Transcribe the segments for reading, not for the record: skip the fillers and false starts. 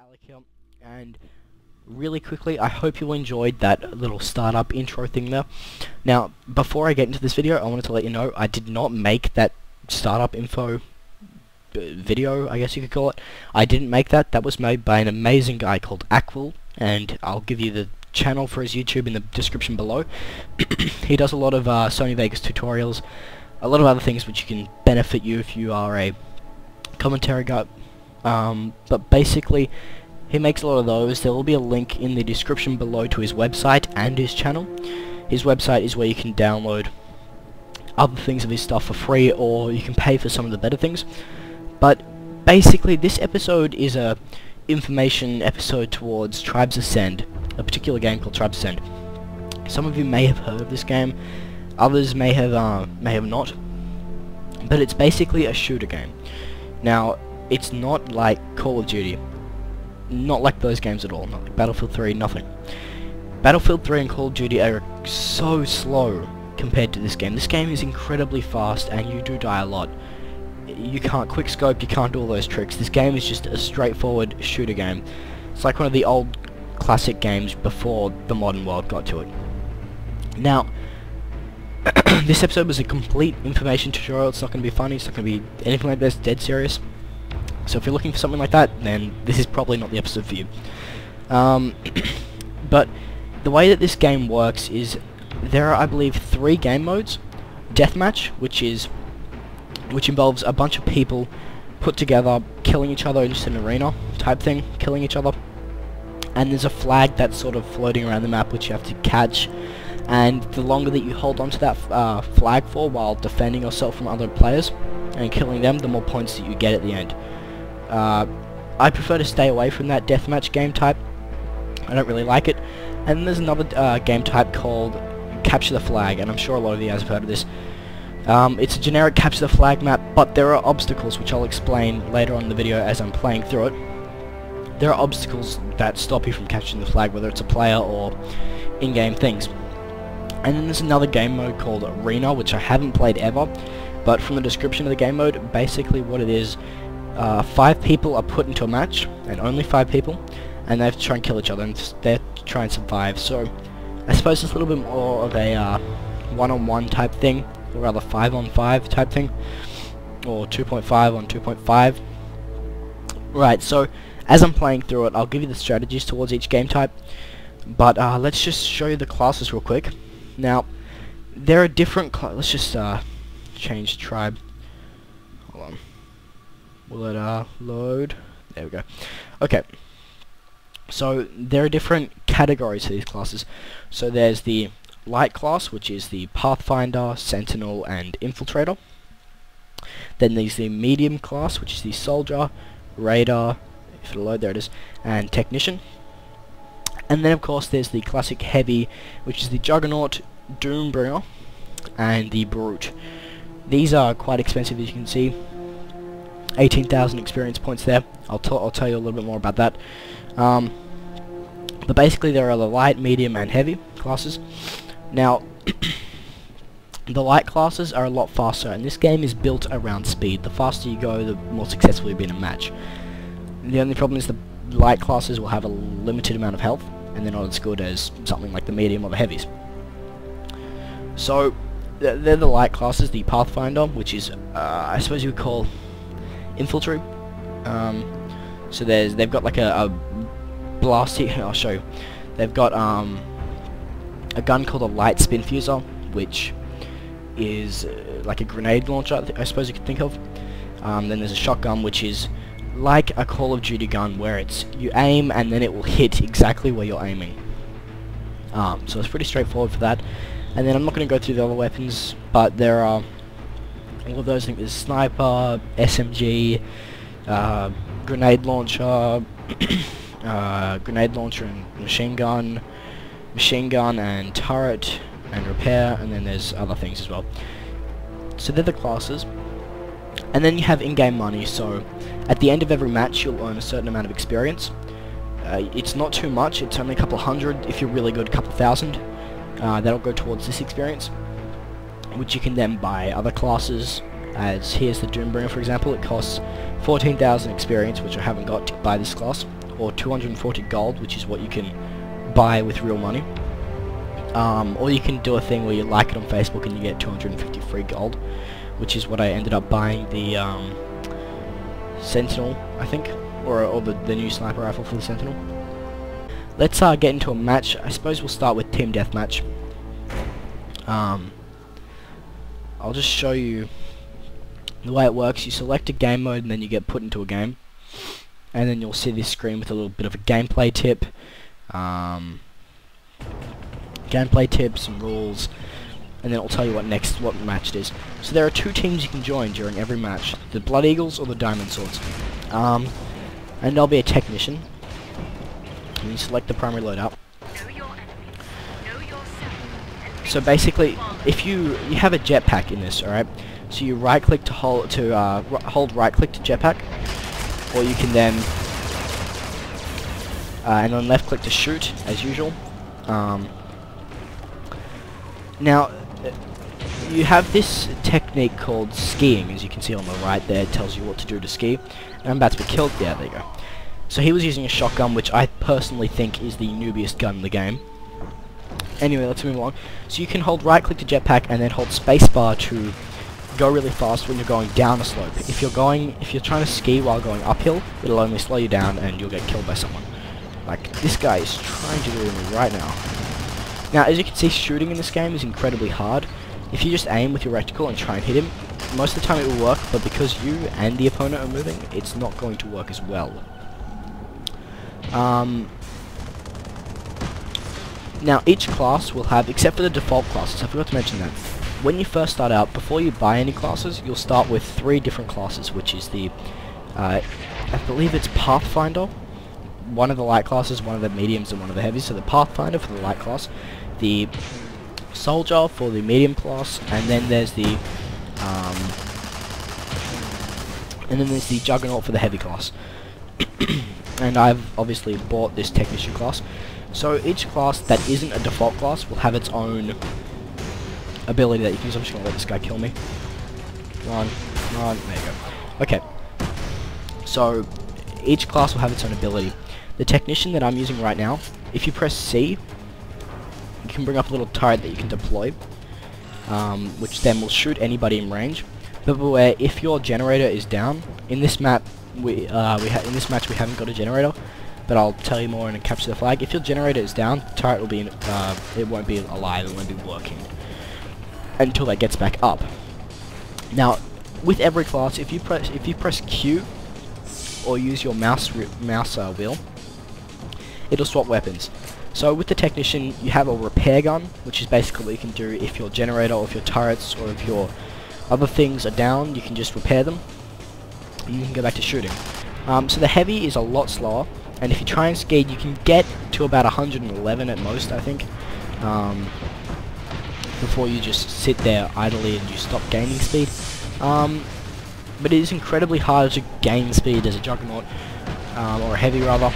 Alec here, and really quickly, I hope you enjoyed that little startup intro thing there. Now, before I get into this video, I wanted to let you know I did not make that startup info video, I guess you could call it. I didn't make that. That was made by an amazing guy called AquuL, and I'll give you the channel for his YouTube in the description below. He does a lot of Sony Vegas tutorials, a lot of other things which can benefit you if you are a commentary guy. But basically, he makes a lot of those. There will be a link in the description below to his website and his channel. His website is where you can download other things of his stuff for free, or you can pay for some of the better things. But basically, this episode is a information episode towards Tribes Assend, a particular game called Tribes Assend. Some of you may have heard of this game, others may have not, but it's basically a shooter game. Now, it's not like Call of Duty, not like those games at all, not like Battlefield 3, nothing. Battlefield 3 and Call of Duty are so slow compared to this game. This game is incredibly fast and you do die a lot. You can't quickscope, you can't do all those tricks. This game is just a straightforward shooter game. It's like one of the old classic games before the modern world got to it. Now, this episode was a complete information tutorial. It's not going to be funny, it's not going to be anything like this, dead serious. So if you're looking for something like that, then this is probably not the episode for you. But the way that this game works is there are, I believe, 3 game modes. Deathmatch, which involves a bunch of people put together, killing each other in just an arena type thing, killing each other. And there's a flag that's sort of floating around the map which you have to catch. And the longer that you hold onto that flag for while defending yourself from other players and killing them, the more points that you get at the end. I prefer to stay away from that deathmatch game type. I don't really like it. And there's another game type called Capture the Flag, and I'm sure a lot of you guys have heard of this. It's a generic Capture the Flag map, but there are obstacles, which I'll explain later on in the video as I'm playing through it. There are obstacles that stop you from capturing the flag, whether it's a player or in-game things. And then there's another game mode called Arena, which I haven't played ever, but from the description of the game mode, basically what it is, 5 people are put into a match, and only 5 people, and they have to try and kill each other, and they have to try and survive. So I suppose it's a little bit more of a one-on-one type thing, or rather 5-on-5 type thing, or 2.5 on 2.5. Right, so as I'm playing through it, I'll give you the strategies towards each game type, but let's just show you the classes real quick. Now, there are different let's just change tribe. Hold on. Will it load? There we go. Okay. So there are different categories to these classes. So there's the light class, which is the Pathfinder, Sentinel, and Infiltrator. Then there's the medium class, which is the Soldier, Raider, if it'll load, there it is, and Technician. And then of course there's the classic heavy, which is the Juggernaut, Doombringer, and the Brute. These are quite expensive, as you can see. 18,000 experience points there. I'll tell you a little bit more about that. But basically there are the light, medium, and heavy classes. Now, the light classes are a lot faster, and this game is built around speed. The faster you go, the more successful you'll be in a match. The only problem is the light classes will have a limited amount of health, and they're not as good as something like the medium or the heavies. So, they're the light classes, the Pathfinder, which is, I suppose you would call infantry. So they've got like a blast here. I'll show you. They've got a gun called a light spin fuser, which is like a grenade launcher, I suppose you could think of. Then there's a shotgun, which is like a Call of Duty gun, where it's you aim and then it will hit exactly where you're aiming. So it's pretty straightforward for that. And then I'm not going to go through the other weapons, but there are all of those. I think there's sniper, SMG, grenade launcher, and machine gun and turret and repair, and then there's other things as well. So they're the classes. And then you have in-game money, so at the end of every match you'll earn a certain amount of experience. It's not too much, it's only a couple hundred. If you're really good, a couple thousand. That'll go towards this experience, which you can then buy other classes, as here's the Doombringer for example. It costs 14,000 experience, which I haven't got to buy this class, or 240 gold, which is what you can buy with real money. Or you can do a thing where you like it on Facebook and you get 250 free gold, which is what I ended up buying the Sentinel, I think, or the new sniper rifle for the Sentinel. Let's get into a match. I suppose we'll start with team deathmatch. I'll just show you the way it works. You select a game mode and then you get put into a game, and then you'll see this screen with a little bit of a gameplay tip, some rules, and then it'll tell you what match it is. So there are two teams you can join during every match: the Blood Eagles or the Diamond Swords. And there'll be a technician. And you select the primary loadout. So basically, if you have a jetpack in this, alright? So you right click to hold right click to jetpack, or you can then and then left click to shoot as usual. Now you have this technique called skiing, as you can see on the right there. It tells you what to do to ski. And I'm about to be killed. Yeah, there you go. So he was using a shotgun, which I personally think is the noobiest gun in the game. Anyway, let's move along. So you can hold right click to jetpack and then hold spacebar to go really fast when you're going down a slope. If you're trying to ski while going uphill, it'll only slow you down and you'll get killed by someone. Like this guy is trying to do it right now. Now, as you can see, shooting in this game is incredibly hard. If you just aim with your reticle and try and hit him, most of the time it will work, but because you and the opponent are moving, it's not going to work as well. Now each class will have, except for the default classes, I forgot to mention that, when you first start out, before you buy any classes, you'll start with 3 different classes, which is the, I believe it's Pathfinder, one of the light classes, one of the mediums, and one of the heavies. So the Pathfinder for the light class, the Soldier for the medium class, and then there's the Juggernaut for the heavy class. And I've obviously bought this Technician class. So each class that isn't a default class will have its own ability that you can use. I'm just going to let this guy kill me. Run, there you go. Okay. So each class will have its own ability. The Technician that I'm using right now, if you press C, you can bring up a little turret that you can deploy, which then will shoot anybody in range. But beware, if your generator is down, in this map, in this match we haven't got a generator, but I'll tell you more in a Capture the Flag. If your generator is down, the turret will be it won't be alive, it won't be working until that gets back up. Now, with every class, if you press Q or use your mouse wheel, it'll swap weapons. So with the Technician, you have a repair gun, which is basically what you can do if your generator or if your turrets or if your other things are down. You can just repair them and you can go back to shooting. So the heavy is a lot slower, and if you try and ski, you can get to about 111 at most, I think, before you just sit there idly and you stop gaining speed. But it is incredibly hard to gain speed as a Juggernaut, or a heavy rather,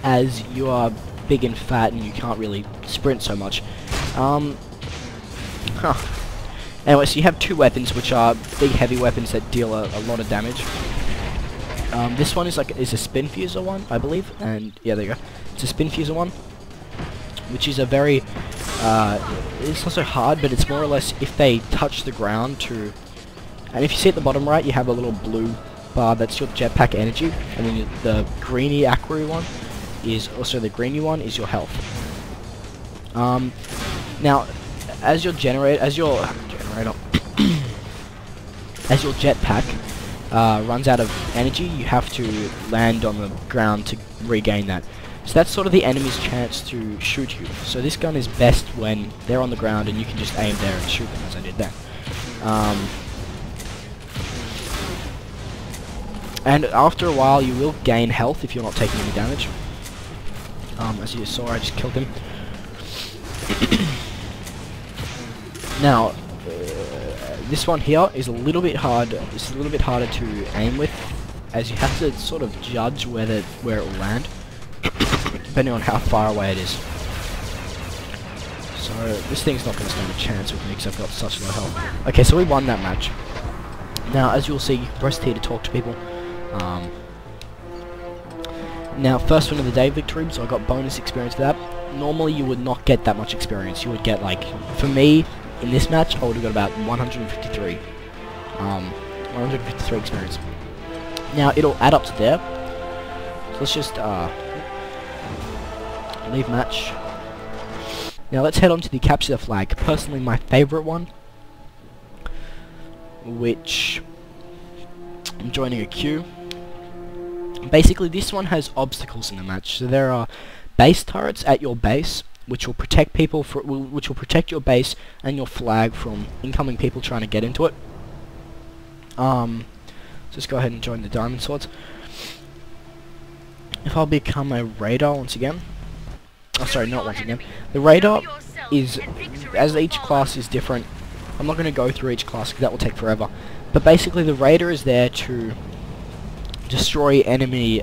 as you are big and fat and you can't really sprint so much. Anyway, so you have 2 weapons, which are big heavy weapons that deal a lot of damage. This one is a spin fuser one, I believe, and yeah, there you go. It's a spin fuser one, which is a very, it's not so hard, but it's more or less if they touch the ground to, and if you see at the bottom right, you have a little blue bar, that's your jetpack energy, and then the greeny AquuL one is also the greeny one is your health. Now, as your jetpack runs out of energy, you have to land on the ground to regain that. So that's sort of the enemy's chance to shoot you. So this gun is best when they're on the ground and you can just aim there and shoot them, as I did there. And after a while, you will gain health if you're not taking any damage. As you saw, I just killed him. Now, this one here is a little bit hard. It's a little bit harder to aim with, as you have to sort of judge where it will land, depending on how far away it is. So this thing's not going to stand a chance with me because I've got such low health. Okay, so we won that match. Now, as you'll see, you can press T to talk to people. Now, first win of the day victory, so I got bonus experience for that. Normally you would not get that much experience. You would get, like, for me, in this match, I would have got about 153. 153 experience. Now, it'll add up to there. So let's just, leave match. Now, let's head on to the capture the flag. Personally, my favorite one, which I'm joining AquuL. Basically, this one has obstacles in the match. So there are base turrets at your base, which will protect people, which will protect your base and your flag from incoming people trying to get into it. Just go ahead and join the diamond swords. If I'll become a raider once again. Oh, sorry, not once again. The raider is, as each class is different. I'm not going to go through each class because that will take forever. But basically, the raider is there to destroy enemy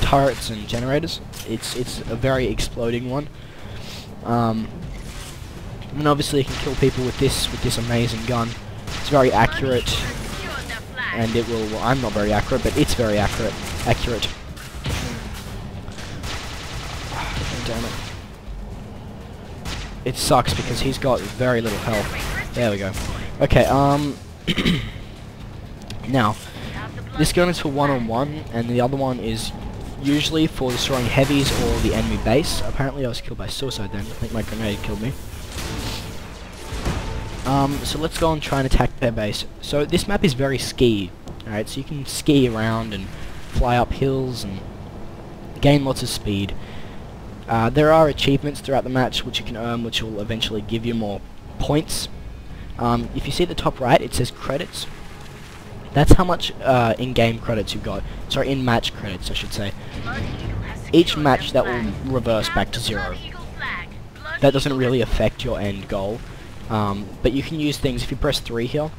turrets and generators. It's a very exploding one. And obviously you can kill people with this amazing gun. It's very accurate, and it will. Well, I'm not very accurate, but it's very accurate. Damn it! It sucks because he's got very little health. There we go. Okay. Now. This gun is for one-on-one, and the other one is usually for destroying heavies or the enemy base. Apparently I was killed by suicide then. I think my grenade killed me. So let's go and try and attack their base. So this map is very ski. Alright, so you can ski around and fly up hills and gain lots of speed. There are achievements throughout the match which you can earn, which will eventually give you more points. If you see at the top right, it says credits. That's how much in-game credits you've got. Sorry, in-match credits, I should say. Each match that will reverse back to 0. That doesn't really affect your end goal. But you can use things, if you press 3 here,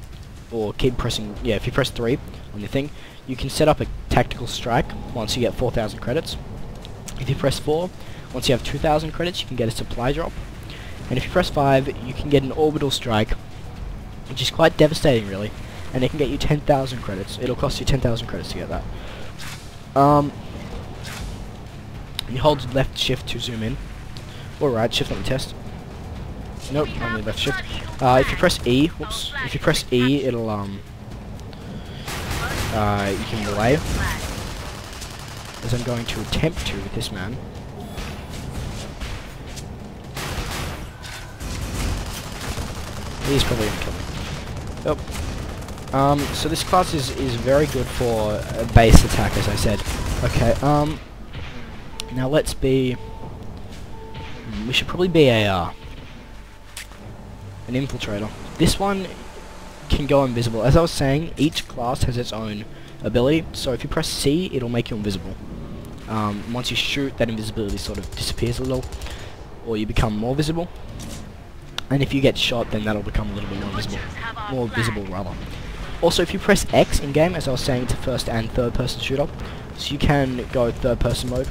or keep pressing, yeah, if you press 3 on your thing, you can set up a tactical strike once you get 4,000 credits. If you press 4, once you have 2,000 credits, you can get a supply drop. And if you press 5, you can get an orbital strike, which is quite devastating, really. And it can get you 10,000 credits. It'll cost you 10,000 credits to get that. You hold left shift to zoom in. Or right shift on the test. Nope, only left shift. If you press E, whoops. If you press E, it'll you can delay. As I'm going to attempt to with this man. He's probably gonna kill me. Yep. So this class is very good for base attack, as I said. Okay, now let's be... we should probably be an infiltrator. This one can go invisible. As I was saying, each class has its own ability, so if you press C, it'll make you invisible. Once you shoot, that invisibility sort of disappears a little, or you become more visible. And if you get shot, then that'll become a little bit more visible rather. Also, if you press X in game, as I was saying, it's a first and third person shooter, so you can go third person mode,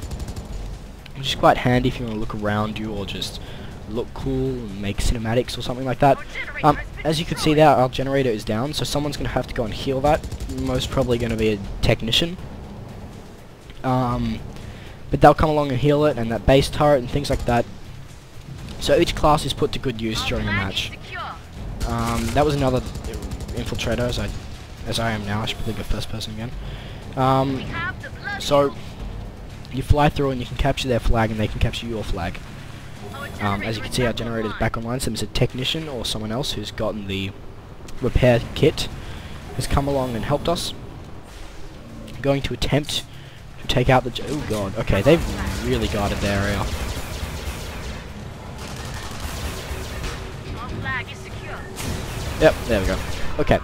which is quite handy if you want to look around you or just look cool and make cinematics or something like that. As you can see there, our generator is down, so someone's going to have to go and heal that. Most probably going to be a technician. But they'll come along and heal it, and that base turret and things like that. So each class is put to good use during a match. That was another infiltrator, as I am now. I should probably go first person again. So you fly through and you can capture their flag, and they can capture your flag. As you can see, our generator is back online, so there's a technician or someone else who's gotten the repair kit has come along and helped us. I'm going to attempt to take out the... oh god, okay, they've really guarded their area. Yep, there we go. Okay,